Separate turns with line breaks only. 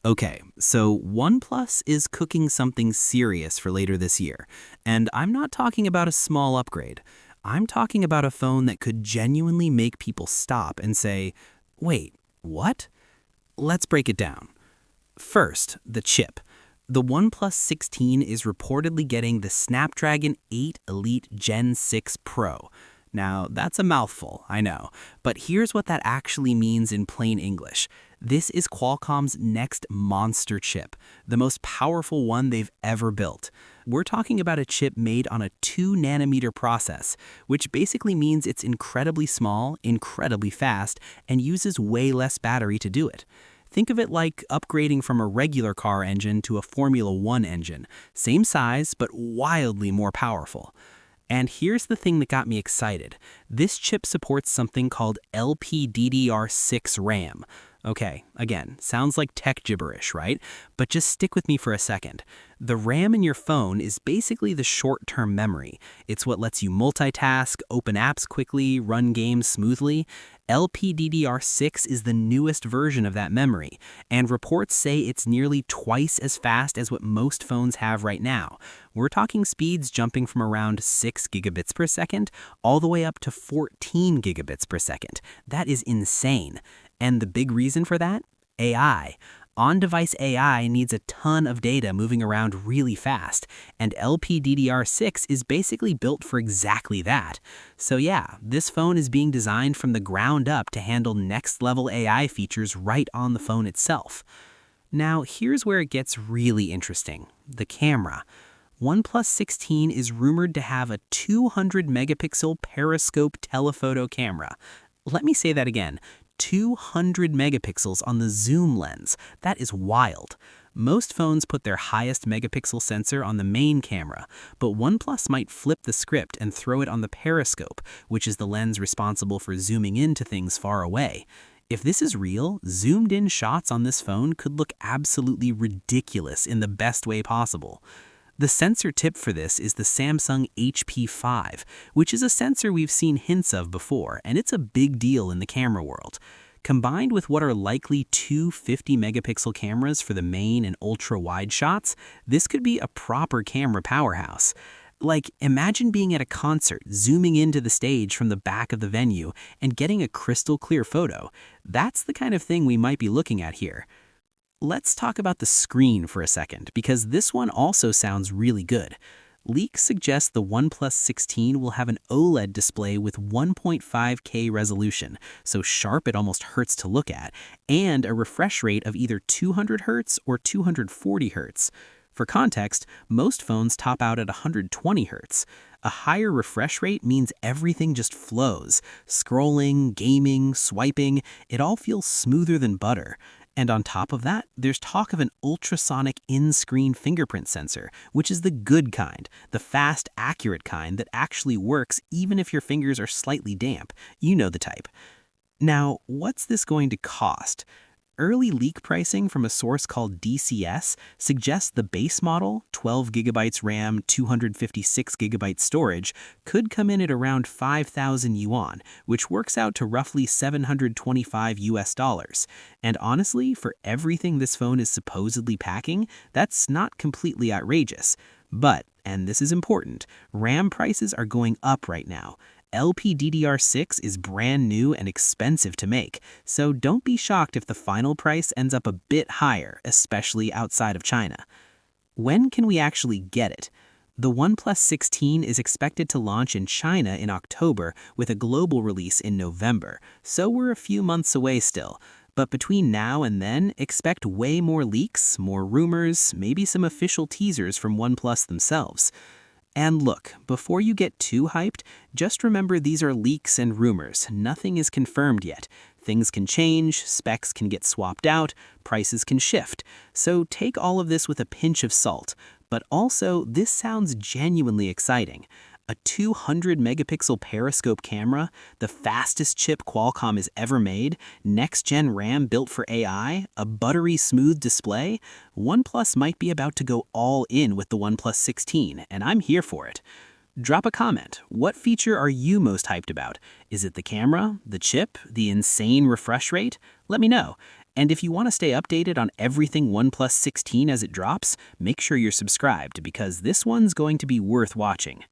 Okay, so OnePlus is cooking something serious for later this year. And I'm not talking about a small upgrade. I'm talking about a phone that could genuinely make people stop and say, wait, what? Let's break it down. First, the chip. The OnePlus 16 is reportedly getting the Snapdragon 8 Elite Gen 6 Pro. Now, that's a mouthful, I know, but here's what that actually means in plain English. This is Qualcomm's next monster chip, the most powerful one they've ever built. We're talking about a chip made on a 2-nanometer process, which basically means it's incredibly small, incredibly fast, and uses way less battery to do it. Think of it like upgrading from a regular car engine to a Formula One engine. Same size, but wildly more powerful. And here's the thing that got me excited. This chip supports something called LPDDR6 RAM. Okay, again, sounds like tech gibberish, right? But just stick with me for a second. The RAM in your phone is basically the short-term memory. It's what lets you multitask, open apps quickly, run games smoothly. LPDDR6 is the newest version of that memory, and reports say it's nearly twice as fast as what most phones have right now. We're talking speeds jumping from around 6 gigabits per second all the way up to 14 gigabits per second. That is insane. And the big reason for that? AI. On-device AI needs a ton of data moving around really fast, and LPDDR6 is basically built for exactly that. So yeah, this phone is being designed from the ground up to handle next-level AI features right on the phone itself. Now, here's where it gets really interesting. The camera. OnePlus 16 is rumored to have a 200-megapixel Periscope telephoto camera. Let me say that again. 200 megapixels on the zoom lens. That is wild. Most phones put their highest megapixel sensor on the main camera, but OnePlus might flip the script and throw it on the periscope, which is the lens responsible for zooming into things far away. If this is real, zoomed-in shots on this phone could look absolutely ridiculous in the best way possible. The sensor tip for this is the Samsung HP5, which is a sensor we've seen hints of before, and it's a big deal in the camera world. Combined with what are likely two 50-megapixel cameras for the main and ultra-wide shots, this could be a proper camera powerhouse. Like, imagine being at a concert, zooming into the stage from the back of the venue, and getting a crystal clear photo. That's the kind of thing we might be looking at here. Let's talk about the screen for a second, because this one also sounds really good. Leaks suggest the OnePlus 16 will have an OLED display with 1.5K resolution, so sharp it almost hurts to look at, and a refresh rate of either 200 Hz or 240 Hz. For context, most phones top out at 120 Hz. A higher refresh rate means everything just flows. Scrolling, gaming, swiping, it all feels smoother than butter. And on top of that, there's talk of an ultrasonic in-screen fingerprint sensor, which is the good kind, the fast, accurate kind that actually works even if your fingers are slightly damp. You know the type. Now, what's this going to cost? Early leak pricing from a source called DCS suggests the base model, 12 gigabytes RAM, 256 gigabyte storage, could come in at around 5,000 yuan, which works out to roughly $725 US. And honestly, for everything this phone is supposedly packing, that's not completely outrageous. But, and this is important, RAM prices are going up right now. LPDDR6 is brand new and expensive to make, so don't be shocked if the final price ends up a bit higher, especially outside of China. When can we actually get it? The OnePlus 16 is expected to launch in China in October with a global release in November, so we're a few months away still. But between now and then, expect way more leaks, more rumors, maybe some official teasers from OnePlus themselves. And look, before you get too hyped, just remember these are leaks and rumors. Nothing is confirmed yet. Things can change, specs can get swapped out, prices can shift. So take all of this with a pinch of salt. But also, this sounds genuinely exciting. A 200-megapixel periscope camera, the fastest chip Qualcomm has ever made, next-gen RAM built for AI, a buttery smooth display. OnePlus might be about to go all in with the OnePlus 16, and I'm here for it. Drop a comment. What feature are you most hyped about? Is it the camera, the chip, the insane refresh rate? Let me know. And if you want to stay updated on everything OnePlus 16 as it drops, make sure you're subscribed because this one's going to be worth watching.